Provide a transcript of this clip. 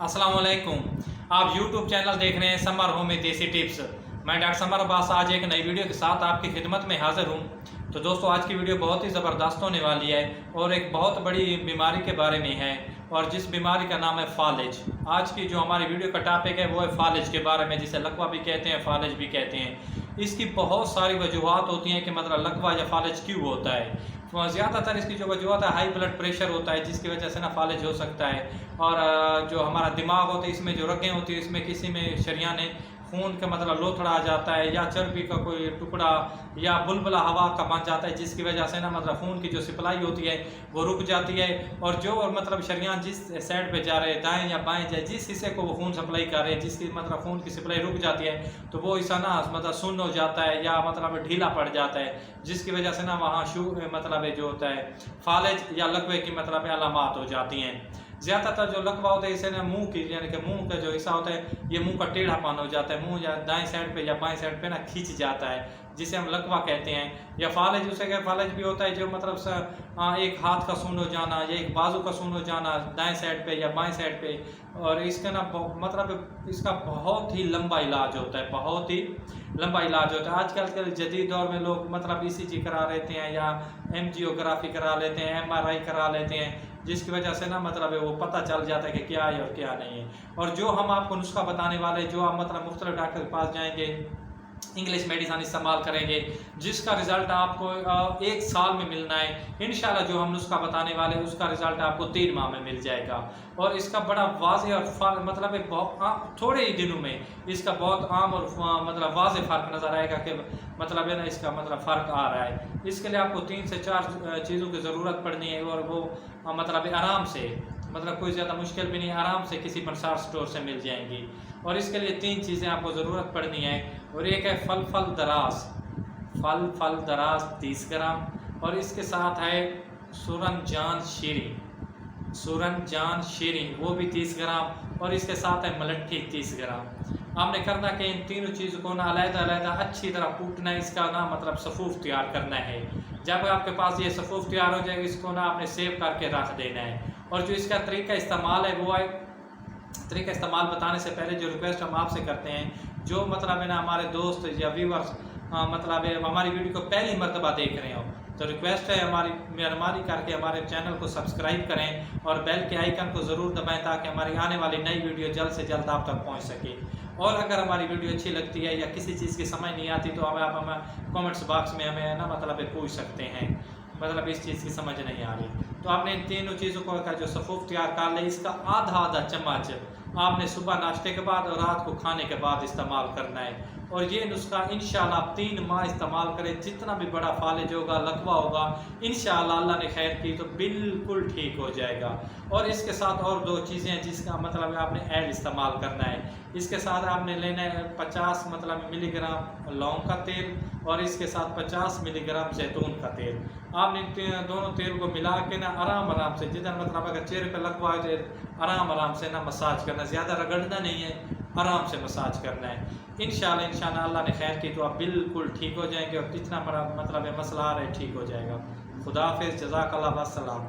अस्सलाम वालेकुम। आप YouTube चैनल देख रहे हैं समर होम में देसी टिप्स। मैं डॉक्टर समर अब्बास आज एक नई वीडियो के साथ आपकी खिदमत में हाज़िर हूँ। तो दोस्तों, आज की वीडियो बहुत ही ज़बरदस्त होने वाली है और एक बहुत बड़ी बीमारी के बारे में है, और जिस बीमारी का नाम है फालिज। आज की जो हमारी वीडियो का टॉपिक है वो है फालिज के बारे में, जिसे लकवा भी कहते हैं, फालिज भी कहते हैं। इसकी बहुत सारी वजूहत होती हैं कि मतलब लकवा या फालिज क्यों होता है। ज़्यादातर इसकी जो वजूहत है, हाई ब्लड प्रेशर होता है जिसकी वजह से ना फालिज हो सकता है। और जो हमारा दिमाग होता है, इसमें जो रगें होती है, इसमें किसी में शरियाने खून का मतलब लोथड़ा आ जाता है, या चर्बी का कोई टुकड़ा, या बुलबुला हवा का बन जाता है, जिसकी वजह से ना मतलब खून की जो सप्लाई होती है वो रुक जाती है। और जो मतलब शरियान जिस साइड पे जा रहे हैं, दाएं या बाएं जाए, जिस हिस्से को वो खून सप्लाई कर रहे हैं, जिसकी मतलब खून की सप्लाई रुक जाती है, तो वो हिस्सा ना मतलब सुन्न हो जाता है या मतलब ढीला पड़ जाता है, जिसकी वजह से ना वहाँ मतलब जो होता है फालिज या लकवे की मतलब अलामात हो जाती हैं। ज़्यादातर जो लकवा होता है इसे ना मुंह की, यानी कि मुंह का जो हिस्सा होता है, ये मुंह का टेढ़ापन हो जाता है, मुंह या दाएं साइड पे या बाएं साइड पे ना खींच जाता है, जिसे हम लकवा कहते हैं। या फालिज, उसे क्या फालिज भी होता है जो मतलब एक हाथ का सून हो जाना या एक बाजू का सून हो जाना दाएं साइड पे या बाएं साइड पे। और इसका ना मतलब इसका बहुत ही लंबा इलाज होता है, बहुत ही लंबा इलाज होता है। आजकल के जदीद दौर में लोग मतलब ECG करा लेते हैं या एंजियोग्राफी करा लेते हैं, MRI करा लेते हैं, जिसकी वजह से ना मतलब वो पता चल जाता है कि क्या है और क्या नहीं है। और जो हम आपको नुस्खा बताने वाले, जो आप मतलब मुख्तलिफ डॉक्टर के पास जाएंगे, इंग्लिश मेडिसिन इस्तेमाल करेंगे, जिसका रिज़ल्ट आपको 1 साल में मिलना है इंशाल्लाह। जो हम नुस्खा बताने वाले हैं उसका रिज़ल्ट आपको 3 माह में मिल जाएगा। और इसका बड़ा वाज़ेह और मतलब एक बहुत थोड़े ही दिनों में इसका बहुत आम और मतलब वाज़ेह फ़र्क नज़र आएगा कि मतलब है ना, इसका मतलब फ़र्क आ रहा है। इसके लिए आपको 3 से 4 चीज़ों की ज़रूरत पड़नी है, और वो मतलब आराम से, मतलब कोई ज़्यादा मुश्किल भी नहीं, आराम से किसी पंसार स्टोर से मिल जाएंगी। और इसके लिए 3 चीज़ें आपको ज़रूरत पड़नी है, और एक है फल दराज 30 ग्राम, और इसके साथ है सूरन जान शीरी वो भी 30 ग्राम, और इसके साथ है मलट्ठी 30 ग्राम। आपने करना कि इन तीनों चीज़ों को ना अलग-अलग अच्छी तरह कूटना है, इसका ना मतलब सफ़ूफ तैयार करना है। जब आपके पास ये सफ़ूफ तैयार हो जाएगा, इसको ना आपने सेव करके रख देना है। और जो इसका तरीका इस्तेमाल है वो है, तरीका इस्तेमाल बताने से पहले जो रिक्वेस्ट हम आपसे करते हैं, जो मतलब है ना हमारे दोस्त या व्यूवर्स मतलब है हमारी वीडियो को पहली मर्तबा देख रहे हो, तो रिक्वेस्ट है हमारी, मेहरबानी करके हमारे चैनल को सब्सक्राइब करें और बेल के आइकन को ज़रूर दबाएं, ताकि हमारी आने वाली नई वीडियो जल्द से जल्द आप तक पहुंच सके। और अगर हमारी वीडियो अच्छी लगती है या किसी चीज़ की समझ नहीं आती, तो आप हमें कमेंट्स बॉक्स में हमें ना मतलब पूछ सकते हैं, मतलब इस चीज़ की समझ नहीं आ रही। तो आपने इन तीनों चीज़ों को का जो सफ़ूफ तैयार कर ले, इसका आधा चम्मच आपने सुबह नाश्ते के बाद और रात को खाने के बाद इस्तेमाल करना है। और ये नुस्खा इंशाल्लाह आप 3 माह इस्तेमाल करें, जितना भी बड़ा फालिज होगा, लकवा होगा, इंशाल्लाह अल्लाह ने खैर की तो बिल्कुल ठीक हो जाएगा। और इसके साथ और 2 चीज़ें जिसका मतलब आपने ऐड इस्तेमाल करना है। इसके साथ आपने लेना है 50 मतलब मिलीग्राम लौंग का तेल, और इसके साथ 50 मिलीग्राम जैतून का तेल। आपने दोनों तेल को मिला के ना आराम से, जिधर मतलब अगर चेहरे पर लकवा है, आराम से ना मसाज करना, ज़्यादा रगड़ना नहीं है, आराम से मसाज करना है। इंशाल्लाह अल्लाह ने खैर की तो आप बिल्कुल ठीक हो जाएंगे, और जितना मतलब मसला आ रहा है ठीक हो जाएगा। खुदा हाफिज़, जज़ाकल्लाह, वस्सलाम।